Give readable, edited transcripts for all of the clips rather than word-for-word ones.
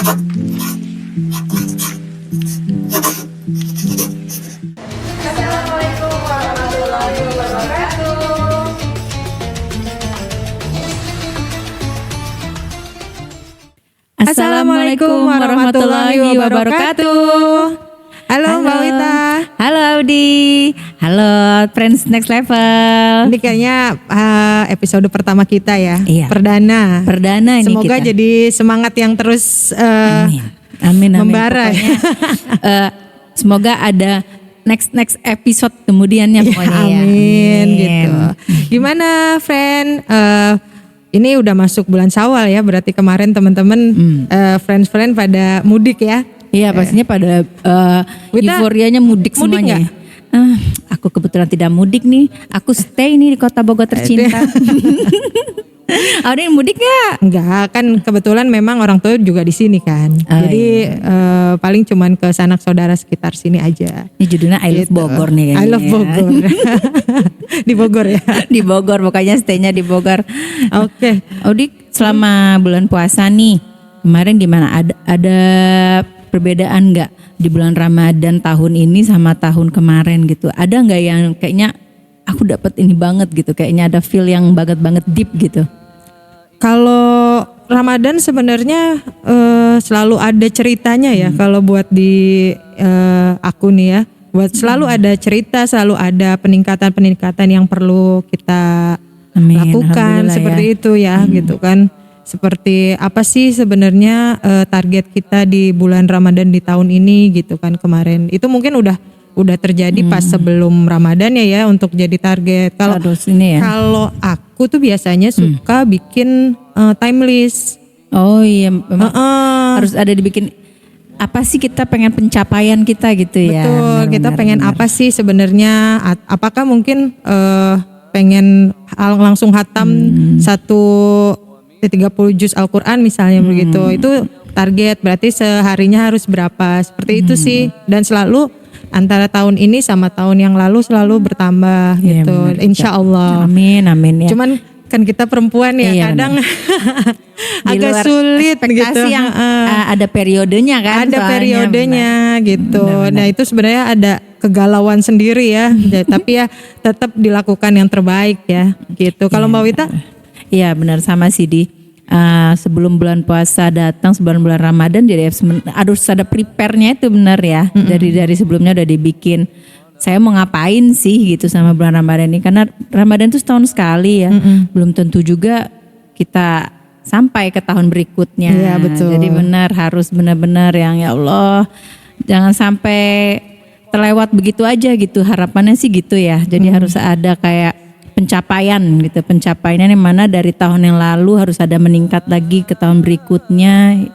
Assalamualaikum warahmatullahi wabarakatuh. Assalamualaikum warahmatullahi wabarakatuh. Halo Mbak Wita. Halo Audi. Halo Friends Next Level. Ini kayaknya episode pertama kita ya. Iya. Perdana. Perdana ini Semoga kita. jadi semangat yang terus Amin. membara. Pokoknya, semoga ada next episode kemudiannya pokoknya ya. Amin gitu. Gimana friend? Ini udah masuk bulan Syawal ya. Berarti kemarin teman-teman friends pada mudik ya. Iya pastinya pada Wita, euforianya mudik semuanya. nggak? Aku kebetulan tidak mudik nih. Aku stay nih di kota Bogor tercinta. Ada yang mudik gak? Enggak, kan kebetulan memang orang tua juga di sini kan. Oh, Jadi paling cuman ke sanak saudara sekitar sini aja. Ini judulnya I Love Gitu. Bogor nih kayaknya. I love Bogor. Di Bogor ya. Di Bogor, pokoknya stay-nya di Bogor. Oke. Audi, selama bulan puasa nih, kemarin gimana? Ada perbedaan nggak di bulan Ramadan tahun ini sama tahun kemarin gitu? Ada nggak yang kayaknya aku dapat ini banget gitu? Kayaknya ada feel yang banget deep gitu. Kalau Ramadan sebenarnya selalu ada ceritanya ya. Kalau buat di aku nih ya, buat selalu ada cerita, selalu ada peningkatan yang perlu kita Amin, lakukan alhamdulillah seperti ya. itu ya, gitu kan. Seperti apa sih sebenarnya target kita di bulan Ramadan di tahun ini gitu kan kemarin. Itu mungkin udah terjadi pas sebelum Ramadan ya untuk jadi target. Kalau Aduh, ini ya. kalau aku tuh biasanya suka bikin time list. Oh iya, memang harus ada dibikin apa sih kita pengen pencapaian kita gitu ya. Betul, kita Benar, pengen benar. apa sih sebenarnya? Apakah mungkin pengen langsung hatam 30 juz Al-Quran misalnya begitu. Itu target, berarti seharinya harus berapa. Seperti itu sih. Dan selalu antara tahun ini sama tahun yang lalu selalu bertambah Iya, gitu. benar. Insya Allah. Amin ya. Cuman kan kita perempuan ya Iya, kadang Di agak luar sulit ekspektasi gitu. yang ada periodenya kan. Ada soalnya. periodenya gitu. Benar. Nah itu sebenarnya ada kegalauan sendiri ya. Tapi ya tetap dilakukan yang terbaik ya gitu. Kalau Mbak Wita? Iya benar sama sih di sebelum bulan puasa datang, sebelum bulan Ramadan jadi harus ada prepare-nya itu benar ya. Dari sebelumnya udah dibikin. Saya mau ngapain sih gitu sama bulan Ramadan ini, karena Ramadan itu setahun sekali ya. Belum tentu juga kita sampai ke tahun berikutnya. Iya, betul. Jadi benar harus benar-benar yang ya Allah jangan sampai terlewat begitu aja gitu. Harapannya sih gitu ya. Jadi harus ada kayak pencapaian gitu. Pencapaiannya yang mana dari tahun yang lalu harus ada meningkat lagi ke tahun berikutnya.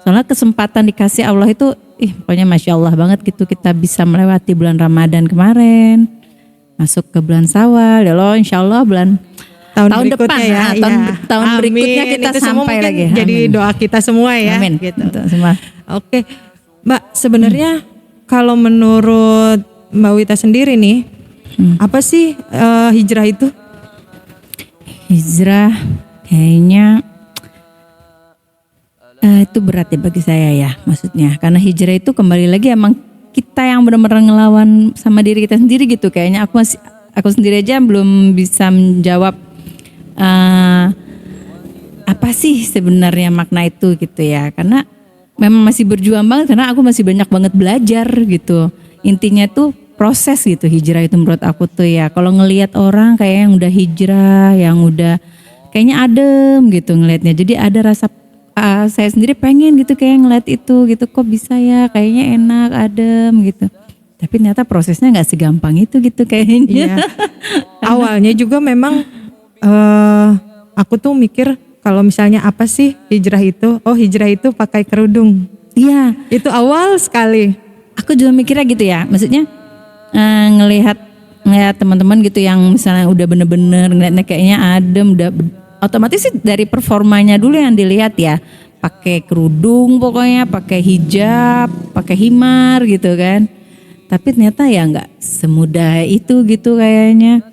Soalnya kesempatan dikasih Allah itu pokoknya Masya Allah banget gitu, kita bisa melewati bulan Ramadan kemarin, masuk ke bulan Syawal, ya Allah Insya Allah bulan tahun berikutnya depan, ya. tahun Amin. berikutnya kita Itu semua sampai mungkin lagi. jadi Amin. doa kita semua ya. Amin. Gitu. Itu semua. Oke, Mbak. Sebenarnya kalau menurut Mbak Wita sendiri nih, apa sih hijrah itu? Hijrah kayaknya itu berat ya bagi saya ya, maksudnya karena hijrah itu kembali lagi emang kita yang benar-benar ngelawan sama diri kita sendiri gitu. Kayaknya aku sendiri aja belum bisa menjawab apa sih sebenarnya makna itu gitu ya, karena memang masih berjuang banget, karena aku masih banyak banget belajar gitu. Intinya tuh proses gitu hijrah itu menurut aku tuh ya. Kalau ngelihat orang kayak yang udah hijrah, yang udah kayaknya adem gitu ngelihatnya, jadi ada rasa saya sendiri pengen gitu kayak ngeliat itu gitu, kok bisa ya kayaknya enak adem gitu. Tapi ternyata prosesnya nggak segampang itu gitu kayaknya. Iya. Awalnya juga memang aku tuh mikir kalau misalnya apa sih hijrah itu? Oh hijrah itu pakai kerudung. Iya. Itu awal sekali. Aku juga mikirnya gitu ya, maksudnya ngelihat teman-teman gitu yang misalnya udah bener-bener ngeliatnya kayaknya adem, udah otomatis sih dari performanya dulu yang dilihat ya, pakai kerudung pokoknya, pakai hijab, pakai himar gitu kan. Tapi ternyata ya nggak semudah itu gitu kayaknya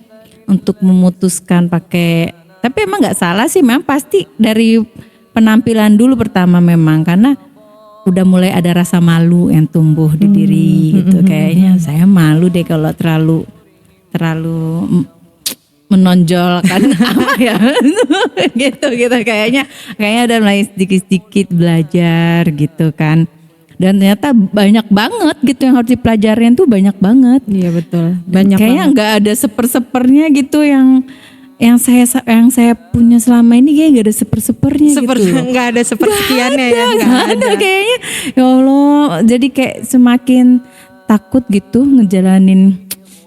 untuk memutuskan pakai. Tapi emang nggak salah sih, memang pasti dari penampilan dulu pertama memang, karena udah mulai ada rasa malu yang tumbuh di diri gitu. Kayaknya saya malu deh kalau terlalu menonjolkan apa ya gitu kayaknya udah mulai sedikit belajar gitu kan. Dan ternyata banyak banget gitu yang harus dipelajarin tuh, banyak banget. Iya betul, banyak Kayaknya banget. nggak ada sepernya gitu yang saya punya selama ini, kayak nggak ada sepernya Seperti gitu. nggak ada sepersekiannya ya, nggak ada. Kayaknya. Ya Allah, jadi kayak semakin takut gitu ngejalanin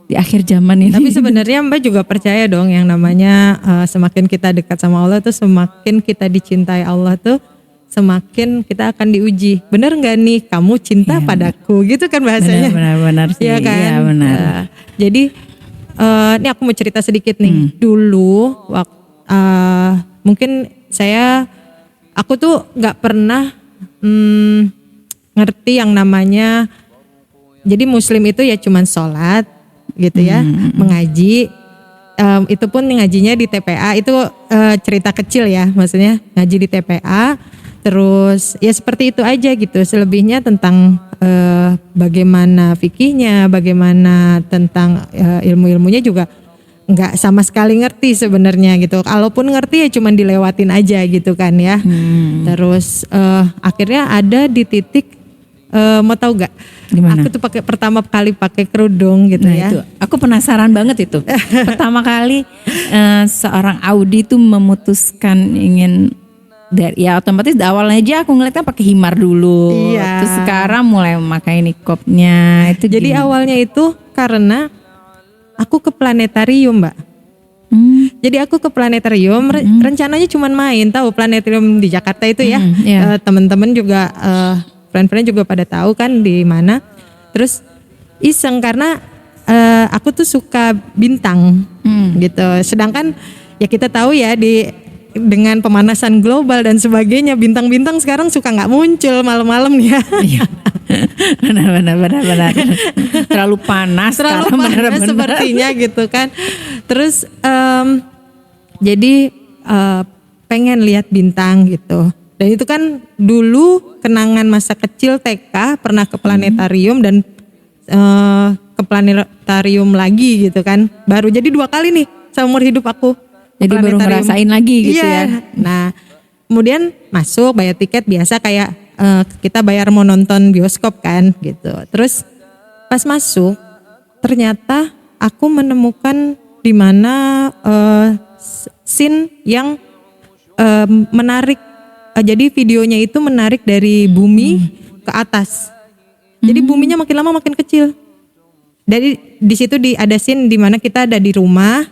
di akhir zaman ini. Tapi sebenarnya Mbak juga percaya dong yang namanya semakin kita dekat sama Allah tuh semakin kita dicintai Allah tuh semakin kita akan diuji. Bener nggak nih kamu cinta padaku gitu kan bahasanya? Benar sih. Iya kan? Iya benar. Jadi ini aku mau cerita sedikit nih. Dulu mungkin aku tuh nggak pernah ngerti yang namanya. Jadi Muslim itu ya cuman sholat gitu ya, mengaji. Itu pun ngajinya di TPA itu cerita kecil ya, maksudnya ngaji di TPA. Terus ya seperti itu aja gitu. Selebihnya tentang bagaimana fikihnya, bagaimana tentang ilmu-ilmunya juga nggak sama sekali ngerti sebenarnya gitu. Kalaupun ngerti ya cuman dilewatin aja gitu kan ya. Terus akhirnya ada di titik mau tahu gak? Gimana? Aku tuh pertama kali pakai kerudung gitu ya. Itu aku penasaran banget itu. Pertama kali seorang Audi tuh memutuskan ingin ya otomatis awalnya aja aku ngeliatnya pakai himar dulu. Iya. Terus sekarang mulai memakai niqabnya. Itu Jadi gimana? awalnya itu karena aku ke planetarium, Mbak. Jadi aku ke planetarium, rencananya cuman main, tahu planetarium di Jakarta itu ya. Iya. Teman-teman juga friend-friend juga pada tahu kan di mana. Terus iseng karena aku tuh suka bintang gitu. Sedangkan ya kita tahu ya dengan pemanasan global dan sebagainya, bintang-bintang sekarang suka nggak muncul malam-malam ya. Iya. benar. Terlalu panas. Terlalu sekarang, panas benar-benar. sepertinya gitu kan. Terus jadi pengen lihat bintang gitu. Dan itu kan dulu kenangan masa kecil TK pernah ke planetarium dan ke planetarium lagi gitu kan. Baru jadi 2 kali nih seumur hidup aku. Jadi baru ngerasain lagi gitu ya. Nah kemudian masuk bayar tiket biasa kayak kita bayar mau nonton bioskop kan gitu. Terus pas masuk ternyata aku menemukan di mana scene yang menarik. Jadi videonya itu menarik dari bumi ke atas. Jadi buminya makin lama makin kecil. Dari di situ ada scene di mana kita ada di rumah,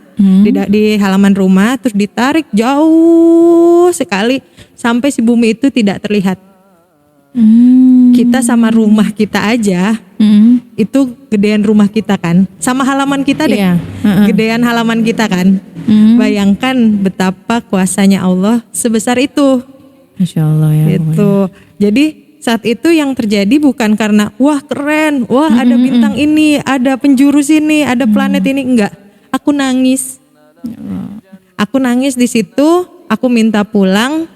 di halaman rumah, terus ditarik jauh sekali sampai si bumi itu tidak terlihat. Kita sama rumah kita aja, itu gedean rumah kita kan, sama halaman kita deh, Iya. gedean halaman kita kan. Bayangkan betapa kuasanya Allah sebesar itu. Masya Allah ya. Gitu. Jadi saat itu yang terjadi bukan karena wah keren, wah ada bintang ini, ada penjuru sini, ada planet ini, enggak. Aku nangis. Aku nangis di situ, aku minta pulang.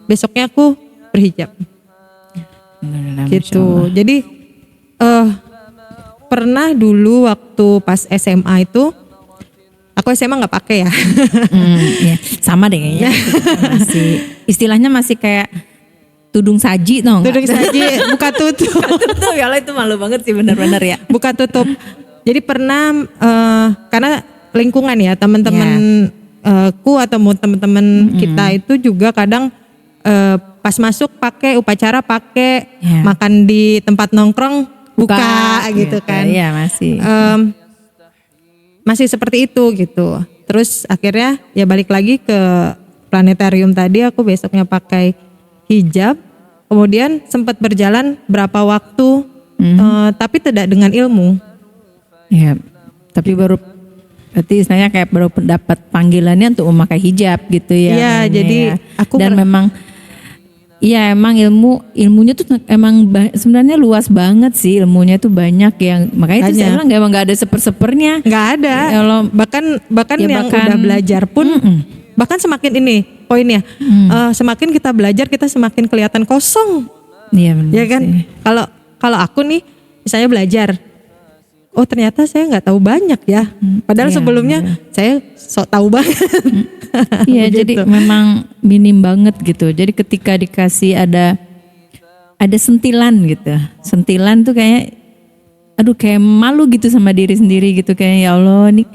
Besoknya aku berhijab. Alhamdulillah, Masya Gitu. Allah. Jadi pernah dulu waktu pas SMA itu, aku SMA nggak pakai ya. Ya, sama deh kayaknya. Masih istilahnya masih kayak tudung saji tau nggak? Duduk saja, buka tutup. Tuh ya Allah, itu malu banget sih benar-benar ya. Buka tutup. Jadi pernah karena lingkungan ya teman-teman ku atau teman-teman kita itu juga kadang pas masuk pakai, upacara pakai, makan di tempat nongkrong buka gitu kan. Iya masih. Masih seperti itu gitu. Terus akhirnya ya balik lagi ke planetarium tadi, aku besoknya pakai hijab. Kemudian sempat berjalan berapa waktu, tapi tidak dengan ilmu. Ya, tapi baru berarti istilahnya kayak baru dapat panggilannya untuk memakai hijab gitu ya. Iya, kayaknya jadi ya. aku dan memang iya emang ilmunya tuh emang sebenarnya luas banget sih, ilmunya tuh banyak yang makanya itu saya bilang emang nggak ada sepernya. Nggak ada. Ya Allah. Bahkan Ya, yang bahkan- udah belajar pun bahkan semakin ini poinnya semakin kita belajar kita semakin kelihatan kosong. Iya benar Ya kan? sih. Kalau aku nih misalnya belajar, oh ternyata saya nggak tahu banyak ya. Padahal Iya, sebelumnya saya sok tahu banget. Iya, Begitu. jadi memang minim banget gitu. Jadi ketika dikasih ada sentilan gitu. Sentilan tuh kayak aduh kayak malu gitu sama diri sendiri gitu, kayak ya Allah nih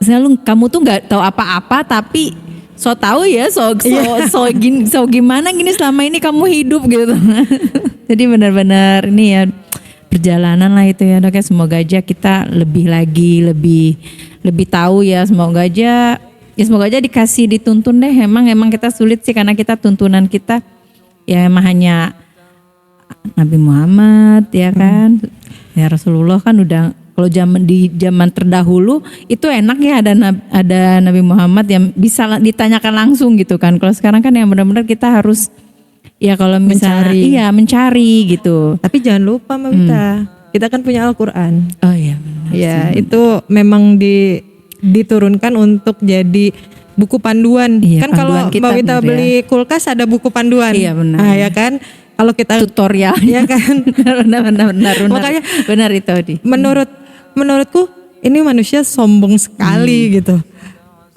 selalu kamu tuh nggak tahu apa-apa tapi so tahu ya so gimana gini selama ini kamu hidup gitu. Jadi benar-benar ini ya perjalanan lah itu ya dok ya. Semoga aja kita lebih tahu ya, semoga aja dikasih dituntun deh. Emang kita sulit sih karena kita tuntunan kita ya emang hanya Nabi Muhammad ya kan. Ya Rasulullah kan udah, kalau di zaman terdahulu itu enak ya ada Nabi Muhammad yang bisa ditanyakan langsung gitu kan. Kalau sekarang kan yang benar-benar kita harus ya kalau misalnya mencari gitu. Tapi jangan lupa Mbak Wita, kita kan punya Al-Quran. Oh iya benar. Ya itu memang diturunkan untuk jadi buku panduan. Iya, Kan kalau panduan kita, Mbak Wita benar beli kulkas ada buku panduan. Iya, benar. Nah, ya kan? Kalau kita Tutorial ya kan. benar. Makanya benar itu Di. menurutku ini manusia sombong sekali gitu.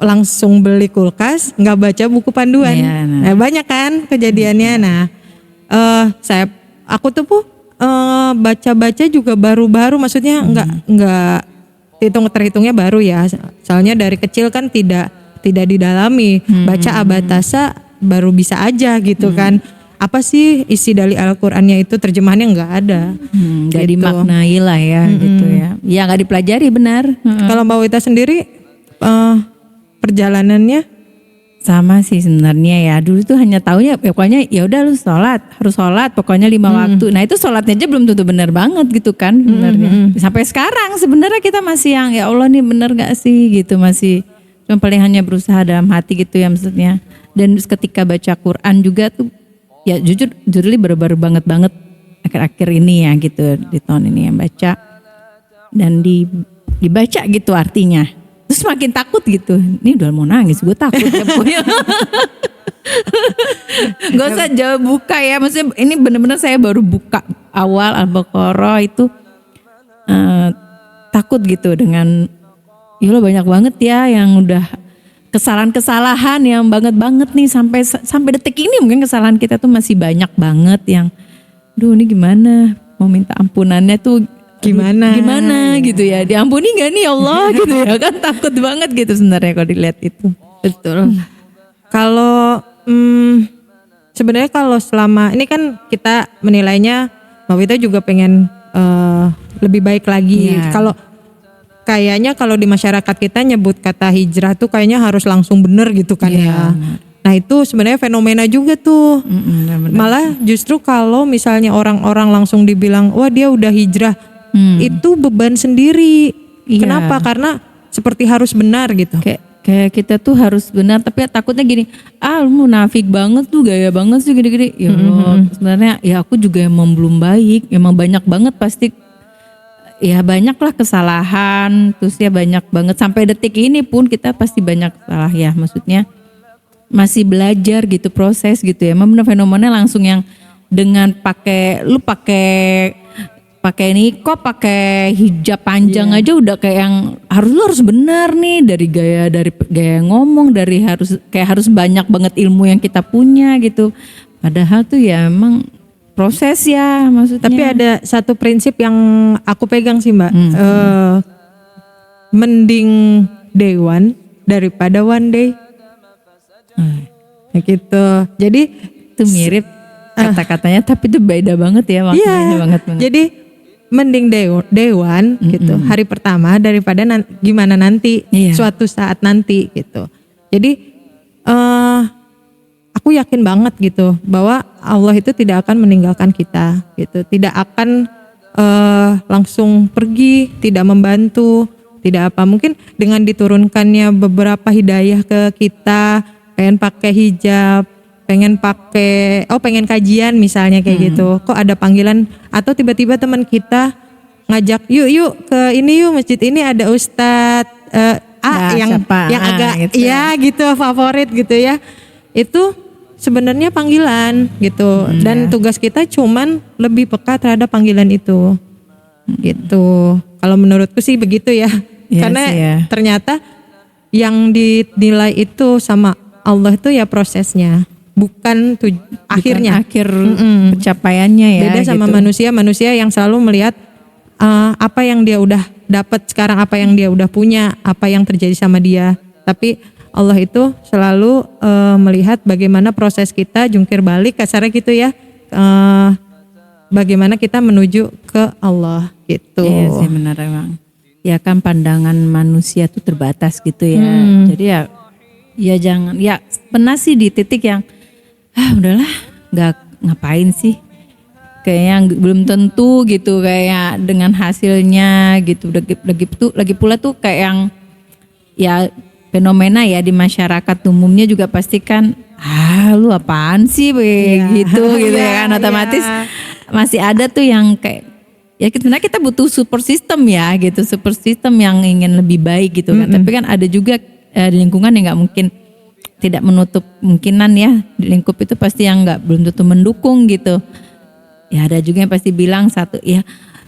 Langsung beli kulkas, nggak baca buku panduan. Iya, Nah, banyak kan kejadiannya. Nah, aku tuh baca-baca juga baru-baru, maksudnya nggak terhitungnya baru ya. Soalnya dari kecil kan tidak didalami. Baca abatasa baru bisa aja gitu kan. Apa sih isi dari Al-Qur'annya itu, terjemahannya nggak ada. Nggak Gitu. dimaknai lah ya gitu ya. Ya nggak dipelajari benar. Kalau Mbak Wita sendiri perjalanannya Sama sih sebenarnya ya. Dulu tuh hanya taunya pokoknya ya udah lu harus sholat pokoknya 5 waktu. Nah itu sholatnya aja belum tentu benar banget gitu kan sebenarnya. Sampai sekarang sebenarnya kita masih yang ya Allah nih benar gak sih gitu, masih cuma paling hanya berusaha dalam hati gitu ya maksudnya. Dan ketika baca Quran juga tuh ya jujur baru-baru banget akhir-akhir ini ya gitu, di tahun ini yang baca dan dibaca gitu artinya. Terus makin takut gitu. Ini udah mau nangis, gue takut ya pokoknya. Gak usah jauh buka ya. Maksudnya ini benar-benar saya baru buka awal Al-Baqarah itu takut gitu dengan ya Allah banyak banget ya yang udah kesalahan-kesalahan yang banget nih sampai detik ini mungkin kesalahan kita tuh masih banyak banget yang duh ini gimana mau minta ampunannya tuh gimana gitu ya, diampuni gak nih Allah gitu ya kan, takut banget gitu sebenarnya kalau dilihat itu. Betul. Kalau sebenarnya kalau selama ini kan kita menilainya Mbak Wita juga pengen lebih baik lagi. Iya. Kayaknya kalau di masyarakat kita nyebut kata hijrah tuh kayaknya harus langsung bener gitu kan ya. Nah itu sebenarnya fenomena juga tuh. Malah justru kalau misalnya orang-orang langsung dibilang wah dia udah hijrah, itu beban sendiri. Iya. Kenapa? Karena seperti harus benar gitu. Kayak kita tuh harus benar, tapi takutnya gini, lu munafik banget tuh, gaya banget sih gini-gini. Ya Allah, sebenarnya ya aku juga emang belum baik, emang banyak banget pasti. Ya banyak lah kesalahan, terus ya banyak banget sampai detik ini pun kita pasti banyak salah ya, maksudnya masih belajar gitu, proses gitu ya. Memang fenomena langsung yang dengan pakai niko, pakai hijab panjang aja udah kayak yang harus benar nih, dari gaya ngomong, dari harus banyak banget ilmu yang kita punya gitu. Padahal tuh ya emang proses ya maksudnya. Tapi ada satu prinsip yang aku pegang sih Mbak. Mending day one daripada one day. Kayak gitu. Jadi itu mirip kata-katanya tapi itu beda banget ya maknanya banget. Jadi mending day one gitu, hari pertama daripada gimana nanti, suatu saat nanti gitu. Jadi aku yakin banget gitu bahwa Allah itu tidak akan meninggalkan kita gitu, tidak akan langsung pergi, tidak membantu, tidak apa. Mungkin dengan diturunkannya beberapa hidayah ke kita, pengen pakai hijab, pengen kajian misalnya kayak gitu, kok ada panggilan atau tiba-tiba teman kita ngajak yuk ke ini yuk, masjid ini ada ustadz yang agak gitu. Ya gitu favorit gitu ya, itu sebenarnya panggilan gitu. Dan tugas kita cuman lebih peka terhadap panggilan itu. Gitu. Kalau menurutku sih begitu ya. Iya Karena sih ya. ternyata yang dinilai itu sama Allah itu ya prosesnya, bukan akhirnya. Bukan akhir pencapaiannya ya. Beda sama gitu. manusia yang selalu melihat apa yang dia udah dapat sekarang, apa yang dia udah punya, apa yang terjadi sama dia. Tapi Allah itu selalu melihat bagaimana proses kita jungkir balik, kasarnya gitu ya. Bagaimana kita menuju ke Allah gitu. Iya sih benar emang. Ya kan pandangan manusia tuh terbatas gitu ya. Jadi ya jangan, ya pernah sih di titik yang udahlah nggak ngapain sih. Kayaknya belum tentu gitu kayak dengan hasilnya gitu. Lagi pula tuh kayak yang ya fenomena ya di masyarakat umumnya juga pasti kan lu apaan sih begitu gitu ya kan, otomatis masih ada tuh yang kayak ya sebenarnya kita butuh support system ya gitu, support system yang ingin lebih baik gitu kan. Tapi kan ada juga di lingkungan yang nggak mungkin, tidak menutup kemungkinan ya di lingkup itu pasti yang nggak belum tentu mendukung gitu. Ya ada juga yang pasti bilang satu ya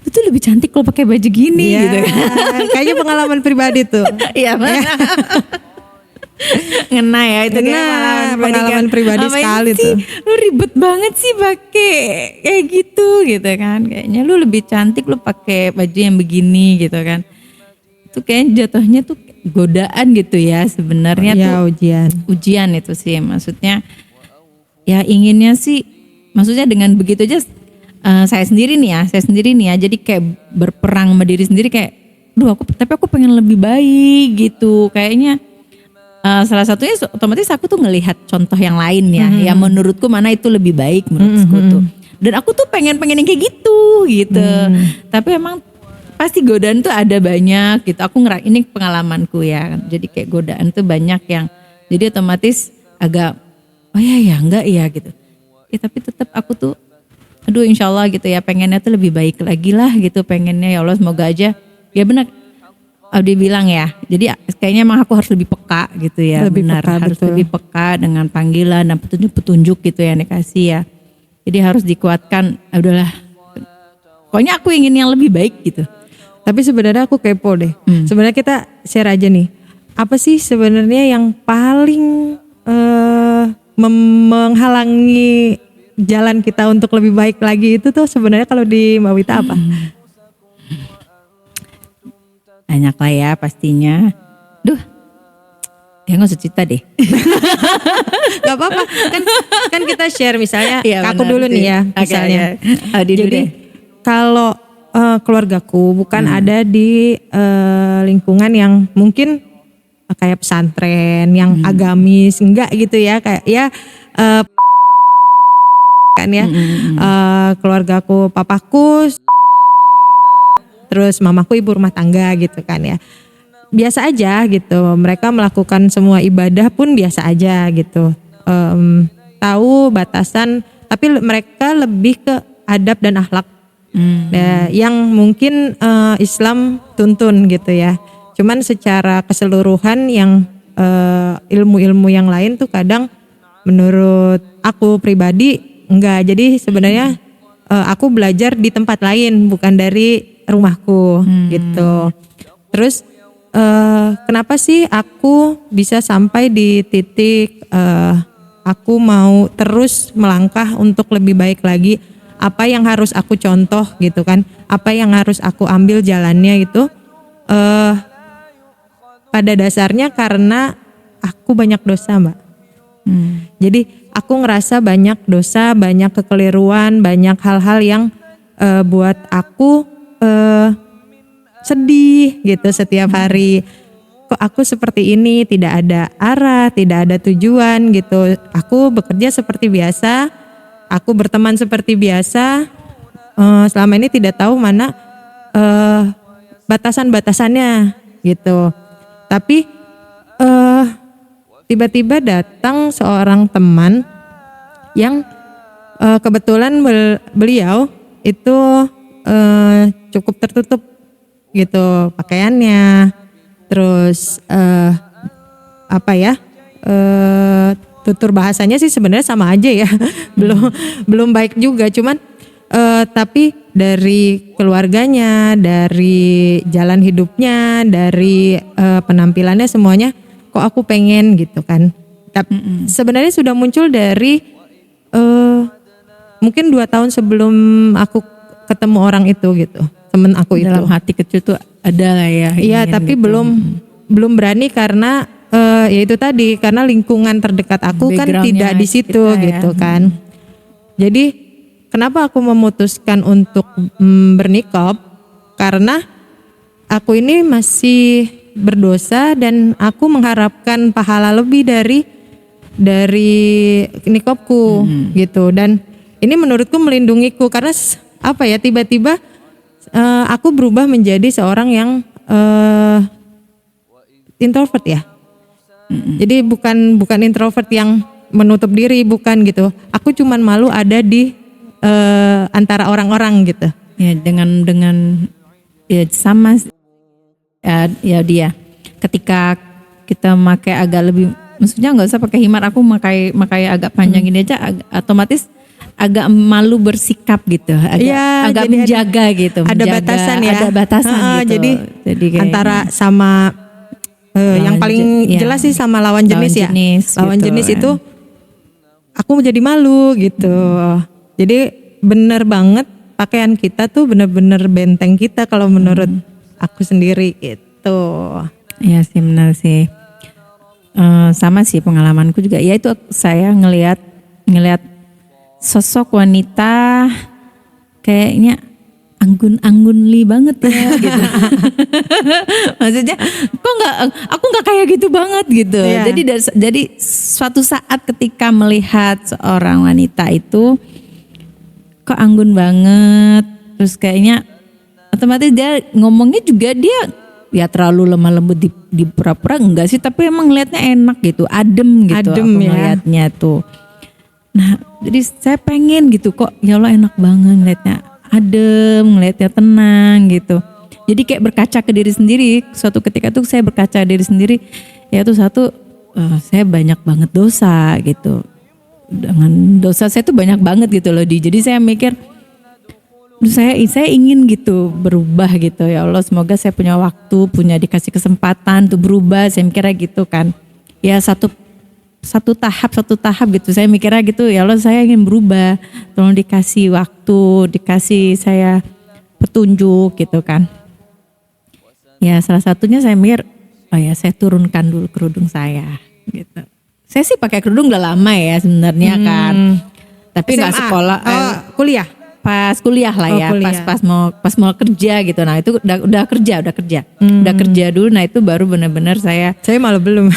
itu lebih cantik kalau pakai baju gini Iya, gitu kan. kayaknya pengalaman pribadi tuh. Iya ngena ya itu Pengalaman pribadi sekali sih, tuh. lu ribet banget sih pakai kayak gitu kan, kayaknya lu lebih cantik lu pakai baju yang begini gitu kan. Itu kayaknya jatuhnya tuh godaan gitu ya sebenarnya Ya tuh ujian. itu sih maksudnya. Ya inginnya sih maksudnya dengan begitu aja saya sendiri nih ya jadi kayak berperang sama diri sendiri kayak tapi aku pengen lebih baik gitu kayaknya. Salah satunya otomatis aku tuh ngelihat contoh yang lain ya, yang menurutku mana itu lebih baik menurutku tuh. Dan aku tuh pengen yang kayak gitu. Tapi emang pasti godaan tuh ada banyak gitu. Aku ini pengalamanku ya. Jadi kayak godaan tuh banyak yang jadi otomatis agak enggak ya gitu. Ya tapi tetap aku tuh insya Allah gitu ya pengennya tuh lebih baik lagi lah gitu, pengennya ya Allah semoga aja ya benar. Dia bilang ya, jadi kayaknya emang aku harus lebih peka gitu ya, harus lebih peka dengan panggilan dan petunjuk-petunjuk gitu ya dikasih ya. Jadi harus dikuatkan, udahlah, pokoknya aku ingin yang lebih baik gitu. Tapi sebenarnya aku kepo deh. Sebenarnya kita share aja nih, apa sih sebenarnya yang paling menghalangi jalan kita untuk lebih baik lagi itu tuh sebenarnya kalau di Mbak Wita apa? Banyak lah ya pastinya. Nggak usah cerita deh. Gak apa-apa, kan kita share misalnya Iya, aku benar dulu sih. nih ya misalnya. Jadi kalau keluargaku bukan ada di lingkungan yang mungkin kayak pesantren yang agamis, enggak gitu ya, kayak ya kan ya. Keluargaku papaku terus mamaku ibu rumah tangga gitu kan ya. Biasa aja gitu. Mereka melakukan semua ibadah pun biasa aja gitu. Tahu batasan, tapi mereka lebih ke adab dan akhlak. Yang mungkin Islam tuntun gitu ya. Cuman secara keseluruhan yang ilmu-ilmu yang lain tuh kadang menurut aku pribadi enggak. Jadi sebenarnya aku belajar di tempat lain bukan dari rumahku gitu. Terus kenapa sih aku bisa sampai di titik aku mau terus melangkah untuk lebih baik lagi? Apa yang harus aku contoh gitu kan? Apa yang harus aku ambil jalannya itu? Pada dasarnya karena aku banyak dosa, Mbak. Jadi aku ngerasa banyak dosa, banyak kekeliruan, banyak hal-hal yang buat aku sedih gitu setiap hari. Kok aku seperti ini, tidak ada arah, tidak ada tujuan gitu. Aku bekerja seperti biasa, aku berteman seperti biasa. Selama ini tidak tahu mana batasan-batasannya gitu. Tapi tiba-tiba datang seorang teman yang kebetulan beliau itu cukup tertutup gitu pakaiannya, terus tutur bahasanya sih sebenarnya sama aja ya. belum baik juga, cuman tapi dari keluarganya, dari jalan hidupnya, dari penampilannya semuanya kok aku pengen gitu kan. Tapi sebenarnya sudah muncul dari mungkin 2 tahun sebelum aku ketemu orang itu gitu, temen aku itu. Dalam hati kecil tuh ada lah ya. Iya, ingin tapi gitu. belum berani karena ya itu tadi, karena lingkungan terdekat aku kan Backgroundnya tidak di situ kita ya. gitu kan. Jadi kenapa aku memutuskan untuk bernikah? Karena aku ini masih berdosa dan aku mengharapkan pahala lebih dari nikahku gitu. Dan ini menurutku melindungiku karena apa ya, tiba-tiba aku berubah menjadi seorang yang introvert ya. Jadi bukan introvert yang menutup diri, bukan gitu. Aku cuman malu ada di antara orang-orang gitu. Ya dengan ya sama ya dia. Ketika kita pakai agak lebih, maksudnya nggak usah pakai himar, aku pakai agak panjang ini aja, otomatis agak malu bersikap gitu, agak jadi menjaga gitu, ada batasan ya, ada batasan gitu. Jadi kayaknya antara sama yang paling ya, jelas sih sama lawan jenis ya. Lawan gitu, jenis kan. itu aku menjadi malu gitu. Jadi bener banget pakaian kita tuh bener-bener benteng kita kalau menurut aku sendiri gitu. Iya sih, benar sih. Sama sih pengalamanku juga. Ya itu saya ngelihat sosok wanita kayaknya anggun-anggunli banget ya gitu. Maksudnya aku nggak kayak gitu banget gitu. Iya. Jadi suatu saat ketika melihat seorang wanita itu kok anggun banget, terus kayaknya otomatis dia ngomongnya juga dia ya terlalu lemah lembut di pura-pura enggak sih, tapi emang ngeliatnya enak gitu, adem gitu. Adem aku ya. ngeliatnya tuh. Nah, jadi saya pengen gitu, kok ya Allah enak banget ngeliatnya, adem, ngeliatnya tenang gitu. Jadi kayak berkaca ke diri sendiri. Suatu ketika tuh saya berkaca diri sendiri, ya tuh satu saya banyak banget dosa gitu. Dengan dosa saya tuh banyak banget gitu loh. Jadi saya mikir, saya ingin gitu berubah gitu, ya Allah semoga saya punya waktu, dikasih kesempatan untuk berubah. Saya mikirnya gitu kan, ya satu tahap gitu. Saya mikirnya gitu, ya Allah saya ingin berubah, tolong dikasih waktu, dikasih saya petunjuk gitu kan. Ya salah satunya saya mikir, oh ya saya turunkan dulu kerudung saya gitu. Saya sih pakai kerudung udah lama ya sebenarnya kan, tapi nggak SMA? sekolah, Kuliah. pas kuliah lah ya, kuliah. pas mau kerja gitu. Nah itu udah kerja dulu. Nah itu baru benar-benar saya malah belum.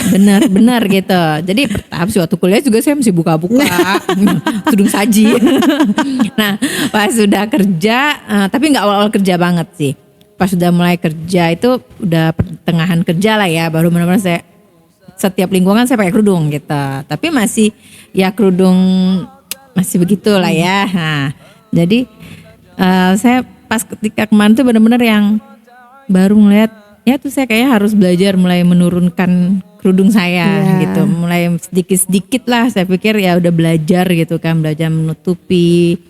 benar gitu. Jadi bertahap sih, waktu kuliah juga saya mesti buka-buka tudung saji. Nah pas sudah kerja, tapi nggak awal-awal kerja banget sih. Pas sudah mulai kerja itu udah pertengahan kerja lah ya, baru benar-benar saya setiap lingkungan saya pakai kerudung gitu. Tapi masih ya kerudung masih begitu lah ya. Nah, jadi saya pas ketika kemarin tuh benar-benar yang baru ngeliat, ya tuh saya kayaknya harus belajar mulai menurunkan kerudung saya gitu. Mulai sedikit-sedikit lah saya pikir ya udah belajar gitu kan, belajar menutupi,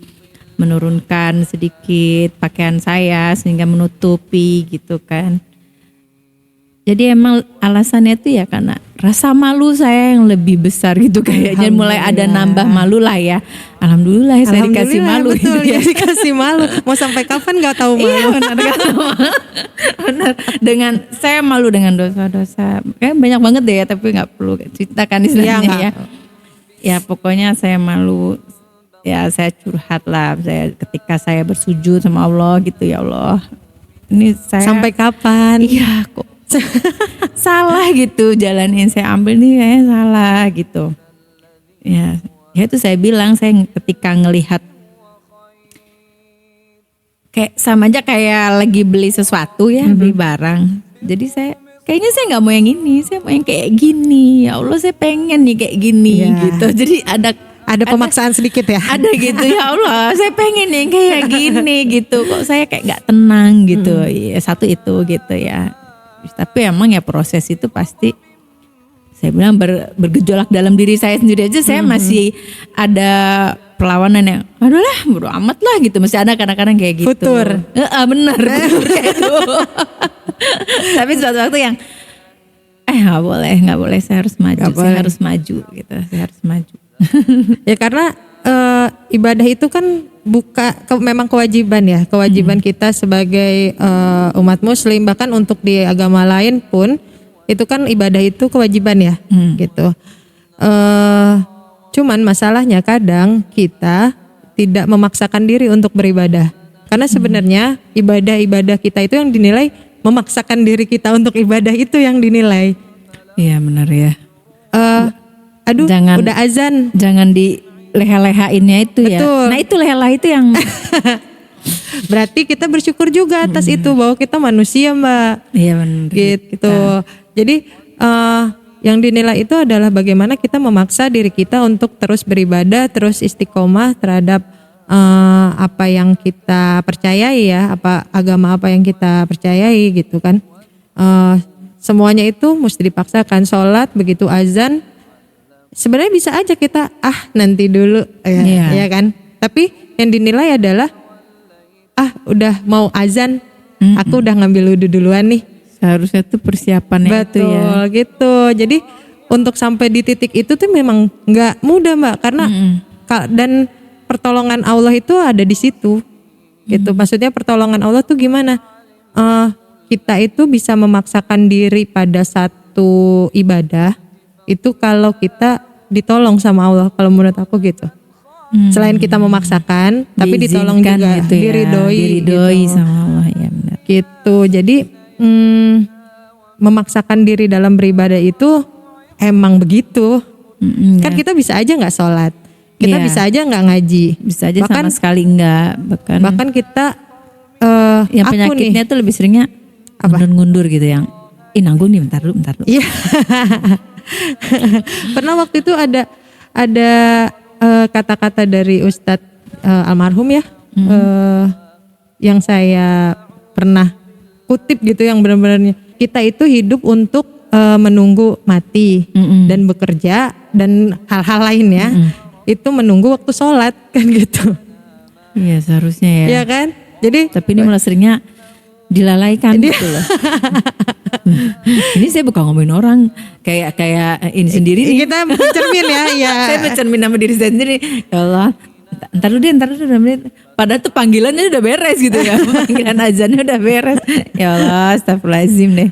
menurunkan sedikit pakaian saya sehingga menutupi gitu kan. Jadi emang alasannya itu ya karena rasa malu saya yang lebih besar gitu kayaknya, mulai ada nambah malu lah ya. Alhamdulillah saya dikasih malu. Betul, gitu ya. dikasih malu. Mau sampai kapan nggak tahu malu. Iya benar kan. Benar. Dengan saya malu dengan dosa-dosa. Kayak banyak banget deh ya, tapi nggak perlu ceritakan istilahnya ya. Ya pokoknya saya malu. Ya saya curhat lah. Ketika saya bersujud sama Allah gitu, ya Allah. Ini saya Sampai kapan? Iya kok salah gitu, jalan yang saya ambil nih kayaknya salah gitu. Ya itu saya bilang, saya ketika ngelihat kayak sama aja kayak lagi beli sesuatu ya, beli barang. Jadi kayaknya saya nggak mau yang ini, saya mau yang kayak gini. Ya Allah saya pengen nih kayak gini gitu. Jadi ada pemaksaan sedikit ya. Ada gitu, ya Allah saya pengen yang kayak gini gitu. Kok saya kayak nggak tenang gitu. Ya, satu itu gitu ya. Tapi emang ya proses itu pasti saya bilang bergejolak dalam diri saya sendiri aja, saya masih ada perlawanan yang aduh lah bodo amat lah gitu, masih ada kadang-kadang kayak gitu. Futur. Bener futur kayak itu. Tapi suatu waktu yang nggak boleh saya harus maju, saya harus maju gitu, saya harus maju. Ya karena ibadah itu kan memang kewajiban ya, kewajiban kita sebagai umat muslim, bahkan untuk di agama lain pun itu kan ibadah itu kewajiban ya, gitu. Cuman masalahnya kadang kita tidak memaksakan diri untuk beribadah, karena sebenarnya ibadah-ibadah kita itu yang dinilai, memaksakan diri kita untuk ibadah itu yang dinilai. Iya benar ya. Udah azan, jangan di leha-lehainnya itu. Betul. Ya. Nah itu leha-leha itu yang berarti kita bersyukur juga atas itu, bahwa kita manusia, Mbak. Iya benar. Gitu. Jadi yang dinilai itu adalah bagaimana kita memaksa diri kita untuk terus beribadah, terus istiqomah terhadap apa yang kita percayai ya, agama apa yang kita percayai gitu kan. Semuanya itu mesti dipaksakan. Sholat begitu azan, sebenarnya bisa aja kita nanti dulu ya kan. Tapi yang dinilai adalah udah mau azan, aku udah ngambil wudhu duluan nih. Seharusnya tuh persiapannya. Betul, itu ya. Gitu. Jadi untuk sampai di titik itu tuh memang nggak mudah, Mbak, karena dan pertolongan Allah itu ada di situ. Gitu. Maksudnya pertolongan Allah tuh gimana? Kita itu bisa memaksakan diri pada satu ibadah itu kalau kita ditolong sama Allah, kalau menurut aku gitu. Selain kita memaksakan, tapi ditolong juga, gitu ya, diridoi gitu. sama Allah, ya benar. Gitu. Jadi memaksakan diri dalam beribadah itu emang begitu. Kan kita bisa aja nggak sholat, kita bisa aja nggak ngaji, bisa aja bahkan, sama sekali nggak. Bahkan kita yang penyakitnya tuh lebih seringnya ngundur gitu, yang nanggung nih bentar dulu. Iya. Pernah waktu itu ada kata-kata dari Ustadz almarhum ya, yang saya pernah kutip gitu, yang benar-benarnya kita itu hidup untuk menunggu mati dan bekerja dan hal-hal lain ya, itu menunggu waktu sholat kan gitu. Iya seharusnya ya. Iya kan. Jadi tapi ini malah seringnya dilalaikan gitu loh. Ini saya bukan ngomongin orang, kayak ini sendiri nih. Kita mencermin ya. Saya mencermin sama diri saya sendiri. Ya Allah, ntar dulu menit. Padahal tuh panggilannya udah beres gitu ya. Panggilan azannya udah beres. Ya Allah, astagfirullahaladzim deh.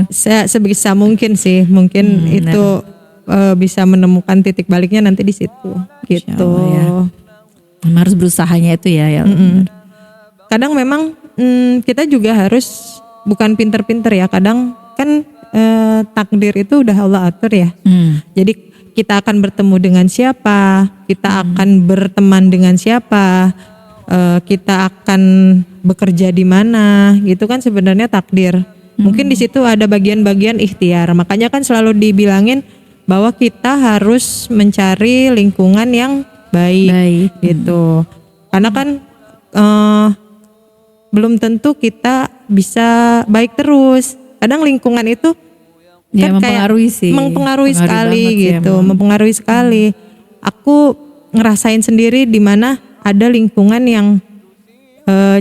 Saya sebisa mungkin sih, mungkin itu bisa menemukan titik baliknya nanti di situ. Gitu. Ya. Harus berusahanya itu ya. Kadang memang kita juga harus bukan pinter-pinter ya. Kadang kan takdir itu udah Allah atur ya. Jadi kita akan bertemu dengan siapa, kita akan berteman dengan siapa, kita akan bekerja di mana, gitu kan sebenarnya takdir. Mungkin di situ ada bagian-bagian ikhtiar. Makanya kan selalu dibilangin bahwa kita harus mencari lingkungan yang baik. Gitu. Karena kan belum tentu kita bisa baik terus. Kadang lingkungan itu kan mempengaruhi sih. Mempengaruhi sekali gitu, mempengaruhi sekali. Aku ngerasain sendiri di mana ada lingkungan yang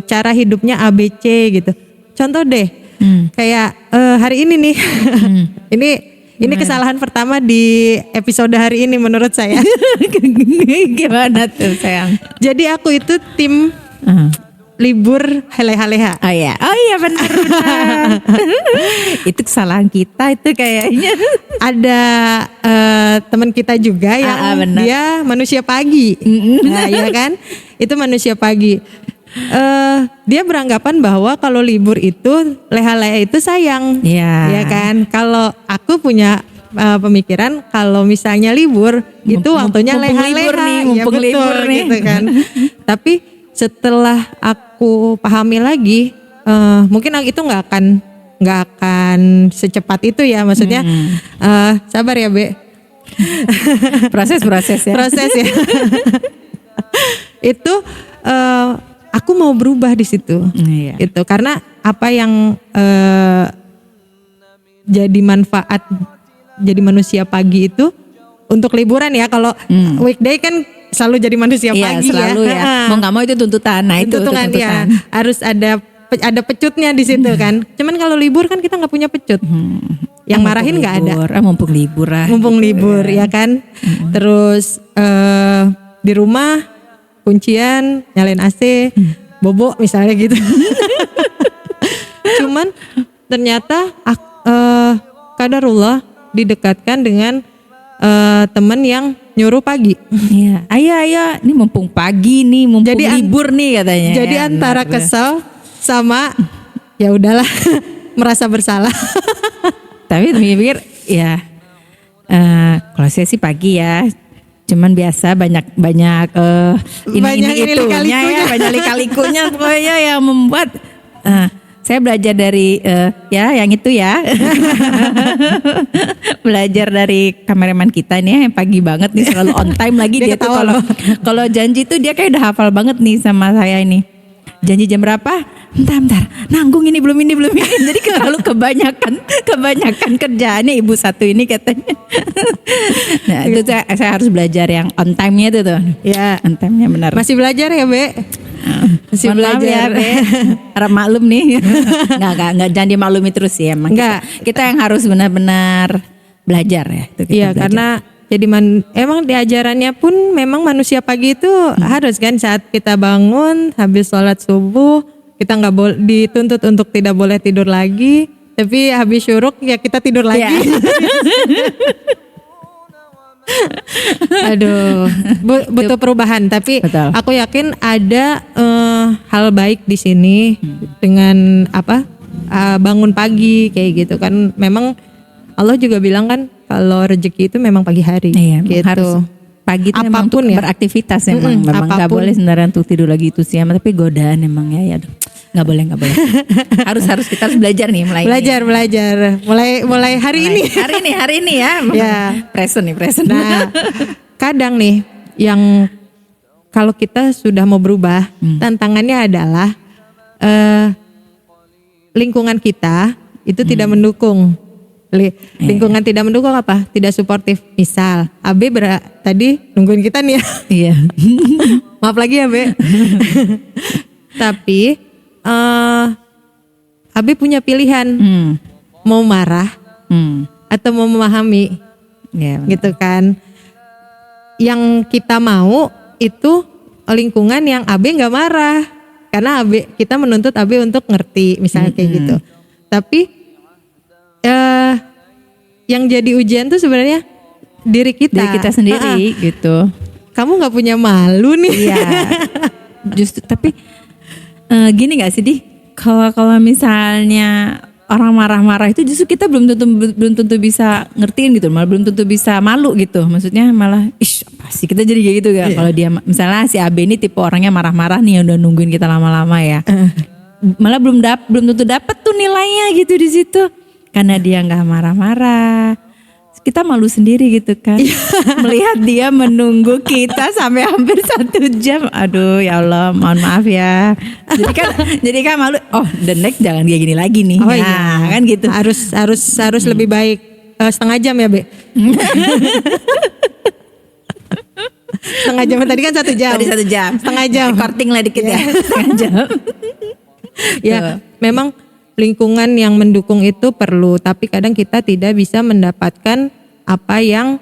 cara hidupnya ABC gitu. Contoh deh, kayak hari ini nih, ini kesalahan pertama di episode hari ini menurut saya. Gimana tuh sayang? Jadi aku itu tim libur leha-leha. Oh iya benar. Itu kesalahan kita itu kayaknya. Ada teman kita juga yang dia manusia pagi. Nah, ya kan? Itu manusia pagi. Dia beranggapan bahwa kalau libur itu leha-leha itu sayang. Ya kan? Kalau aku punya pemikiran kalau misalnya libur itu waktunya leha-leha. Mumpung libur nih. Gitu kan. Tapi setelah aku pahami lagi, mungkin itu nggak akan secepat itu ya, maksudnya sabar ya Be. proses ya. Proses ya. Itu aku mau berubah di situ, itu karena apa yang jadi manfaat jadi manusia pagi itu untuk liburan ya. Kalau weekday kan selalu jadi manusia Iya, pagi selalu ya. Mau nggak mau itu tuntutan. Nah itu tuntutan ya, tuntutan. harus ada pecutnya di situ kan. Cuman kalau libur kan kita nggak punya pecut. Yang marahin nggak ada. Mumpung libur lah. Mumpung libur ya kan. Terus di rumah kuncian, nyalain AC, bobo misalnya gitu. Cuman ternyata qadarullah didekatkan dengan teman yang nyuruh pagi. Iya, ayo, ini mumpung pagi nih, mumpung Jadi libur nih katanya. Jadi Ya, antara benar. kesel sama ya udahlah merasa bersalah. Tapi mikir ya, kalau saya sih pagi ya. Cuman biasa banyak Banyak ini itunya lika-likunya. ya, banyak lika-likunya pokoknya yang membuat saya belajar dari ya yang itu ya. Belajar dari kameramen kita nih yang pagi banget nih, selalu on time lagi Dia dia tuh ketawa kalau janji tuh dia kayak udah hafal banget nih sama saya ini. Janji jam berapa? Bentar, nanggung ini belum ini. Jadi terlalu kebanyakan kerjaannya ibu satu ini katanya. Nah itu saya harus belajar yang on time-nya itu tuh. Ya, On time-nya benar. masih belajar ya, Be? Masih Mohon maaf belajar. ya, Be. Harap maklum nih. Enggak jangan dimaklumi terus ya emang. Enggak. Kita yang harus benar-benar belajar ya. Itu kita Iya, belajar. karena jadi emang di ajarannya pun memang manusia pagi itu harus kan saat kita bangun habis sholat subuh kita nggak boleh dituntut untuk tidak boleh tidur lagi, tapi habis syuruk ya kita tidur lagi. Iya. Aduh, butuh perubahan. Tapi Betul. aku yakin ada hal baik di sini dengan bangun pagi kayak gitu kan. Memang Allah juga bilang kan kalau rezeki itu memang pagi hari. Iya, gitu. harus pagi itu memang Apapun untuk ya. beraktivitas memang nggak apapun. boleh sebenarnya untuk tidur lagi itu siang, tapi godaan emang ya aduh, nggak boleh harus kita harus belajar nih mulai mulai hari ini. hari ini ya Ya. present. Nah, kadang nih yang kalau kita sudah mau berubah, tantangannya adalah lingkungan kita itu tidak mendukung. Lingkungan tidak mendukung apa? Tidak suportif. Misal, AB tadi nungguin kita nih ya. Iya. Maaf lagi ya, Be. Tapi AB punya pilihan, mau marah atau mau memahami. Ya, Gitu kan. Yang kita mau itu lingkungan yang AB nggak marah, karena kita menuntut AB untuk ngerti, misalnya kayak gitu. Tapi yang jadi ujian tuh sebenarnya diri kita. dari kita sendiri gitu. Kamu nggak punya malu nih. Iya. Justru tapi gini nggak sih Di? Kalau misalnya orang marah-marah itu justru kita belum tentu bisa ngertiin gitu, malah belum tentu bisa malu gitu. Maksudnya malah apa sih kita jadi kayak gitu kan. Kalau dia misalnya si AB ini tipe orangnya marah-marah nih yang udah nungguin kita lama-lama ya. Malah belum tentu dapat tuh nilainya gitu di situ. Karena dia nggak marah-marah. Kita malu sendiri gitu kan. Melihat dia menunggu kita sampai hampir 1 jam. Aduh ya Allah, mohon maaf ya. Jadi kan malu. Oh, the next jangan kayak gini lagi nih. Oh Nah, iya, kan gitu. Harus lebih baik setengah jam ya, Be. Setengah jam tadi kan 1 jam. Tadi 1 jam. Setengah jam. Recording lah dikit ya. Setengah jam. Ya, memang lingkungan yang mendukung itu perlu, tapi kadang kita tidak bisa mendapatkan apa yang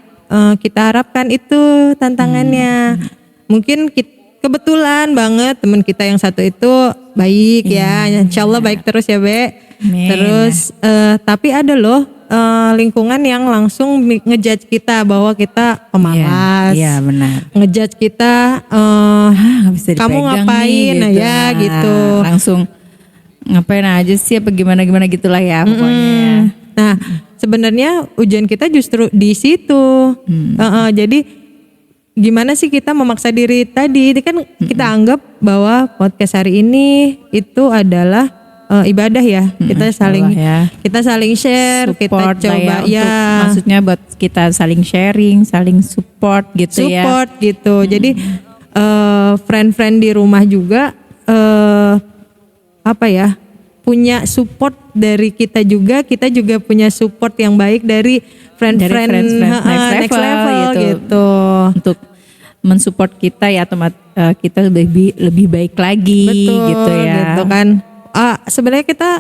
kita harapkan, itu tantangannya. Mungkin kebetulan banget teman kita yang satu itu baik ya, insya Allah baik terus ya, Be. Amin. Terus tapi ada loh lingkungan yang langsung ngejudge kita bahwa kita pemalas. Iya, benar. Ngejudge kita Nggak bisa kamu dipegang ngapain nih, ya gitu. Langsung ngapain aja sih apa gimana gitulah ya pokoknya. Nah, sebenarnya ujian kita justru di situ. Jadi gimana sih kita memaksa diri tadi? Itu kan kita anggap bahwa podcast hari ini itu adalah ibadah ya. Kita saling ya. kita saling share, Support kita lah coba untuk, maksudnya buat kita saling sharing, saling support gitu ya. support gitu. Jadi friend-friend di rumah juga punya support dari kita juga punya support yang baik dari friend next level gitu. Untuk mensupport kita ya, kita lebih baik lagi. Betul, gitu ya. gitu kan. Sebenarnya kita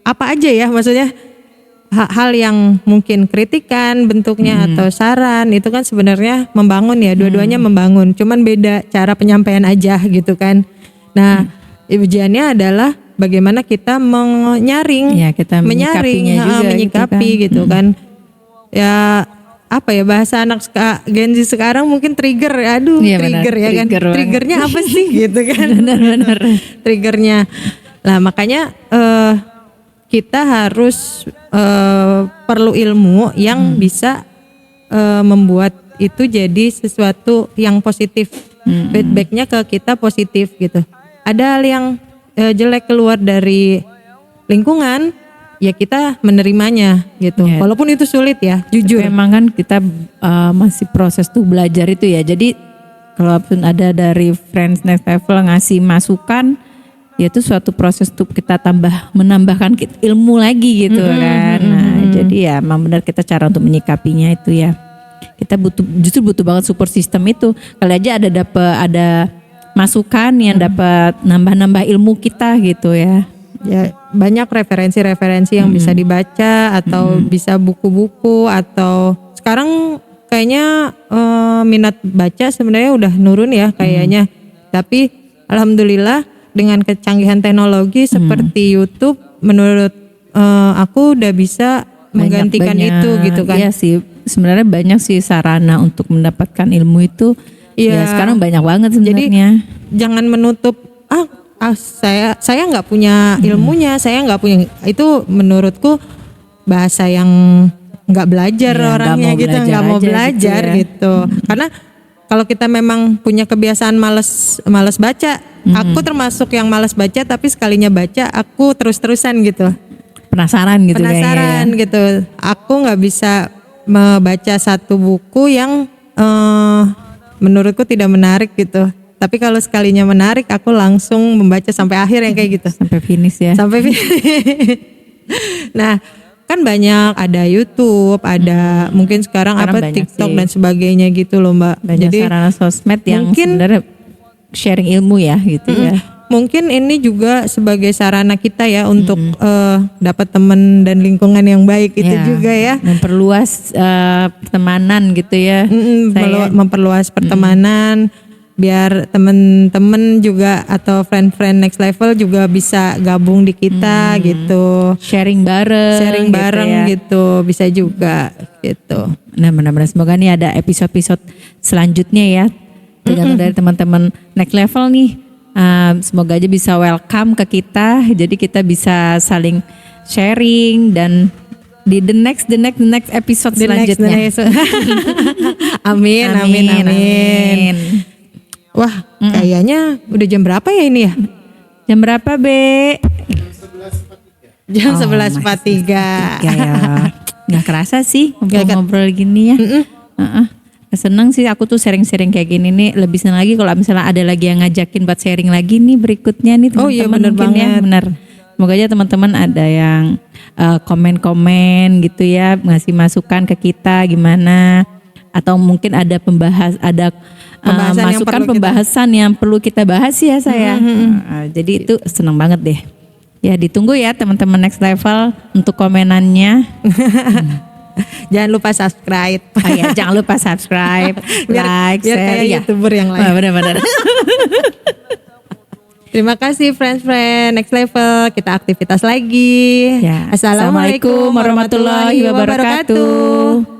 apa aja ya, maksudnya hal yang mungkin kritikan bentuknya atau saran itu kan sebenarnya membangun ya, dua-duanya membangun. Cuman beda cara penyampaian aja gitu kan. Nah, ujiannya adalah bagaimana kita menyaring, ya, kita menyikapi gitu kan. Ya apa ya, bahasa anak Gen Z sekarang mungkin trigger, Iya, trigger benar, ya kan, trigger banget. triggernya apa sih gitu kan. Benar-benar. Triggernya lah, makanya kita harus perlu ilmu yang bisa membuat itu jadi sesuatu yang positif. Feedbacknya ke kita positif gitu. Ada hal yang jelek keluar dari lingkungan, ya kita menerimanya gitu. Ya. Walaupun itu sulit ya, jujur. Memang kan kita masih proses tuh belajar itu ya. Jadi kalaupun ada dari Friends Next Level ngasih masukan, ya itu suatu proses tuh kita menambahkan ilmu lagi gitu kan. Nah, jadi ya memang benar kita cara untuk menyikapinya itu ya. Kita justru butuh banget support system itu. Kali aja ada masukan yang dapat nambah-nambah ilmu kita gitu ya. Ya banyak referensi-referensi yang bisa dibaca atau bisa buku-buku, atau sekarang kayaknya minat baca sebenarnya udah nurun ya kayaknya. Tapi alhamdulillah dengan kecanggihan teknologi seperti YouTube, menurut aku udah bisa menggantikan itu gitu kan. Iya sih, sebenarnya banyak sih sarana untuk mendapatkan ilmu itu. Ya sekarang banyak banget sebenarnya. Jadi jangan menutup saya nggak punya ilmunya, saya nggak punya, itu menurutku bahasa yang nggak belajar orangnya gitu, nggak mau belajar gitu. Karena kalau kita memang punya kebiasaan malas baca, aku termasuk yang malas baca, tapi sekalinya baca aku terus-terusan gitu. Penasaran gitu kayaknya, ya. Gitu. Aku nggak bisa membaca satu buku yang menurutku tidak menarik gitu. Tapi kalau sekalinya menarik, aku langsung membaca sampai akhir yang kayak gitu. Sampai finish ya. Sampai finish. Nah, kan banyak, ada YouTube, ada mungkin sekarang apa TikTok sih, dan sebagainya gitu loh Mbak. Banyak jadi sarana sosmed yang sebenarnya sharing ilmu ya gitu ya. Mungkin ini juga sebagai sarana kita ya untuk dapat teman dan lingkungan yang baik itu juga ya. Memperluas pertemanan gitu ya. Memperluas pertemanan. Biar temen-temen juga atau friend next level juga bisa gabung di kita gitu. Sharing bareng gitu, bisa juga gitu. Nah benar-benar semoga nih ada episode-episode selanjutnya ya. Tergantung dari teman-teman next level nih. Semoga aja bisa welcome ke kita. Jadi kita bisa saling sharing dan di the next episode selanjutnya. Amin. Wah, kayaknya udah jam berapa ya ini ya? Jam berapa, Be? Jam 11.43. Ya. Gak kerasa sih ngobrol gini ya. Seneng sih aku tuh sharing-sharing kayak gini nih. Lebih seneng lagi kalau misalnya ada lagi yang ngajakin buat sharing lagi nih berikutnya nih teman-teman. Oh iya bener banget. Ya, bener. Semoga aja teman-teman ada yang komen-komen gitu ya, ngasih masukan ke kita gimana. Atau mungkin ada pembahasan yang perlu kita bahas ya saya. Jadi itu seneng banget deh. Ya ditunggu ya teman-teman next level untuk komenannya. Jangan lupa subscribe. Oh ya, jangan lupa subscribe, like, biar share kayak YouTuber yang lain. Benar-benar. Terima kasih friends next level. Kita aktivitas lagi. Ya. Assalamualaikum warahmatullahi wabarakatuh.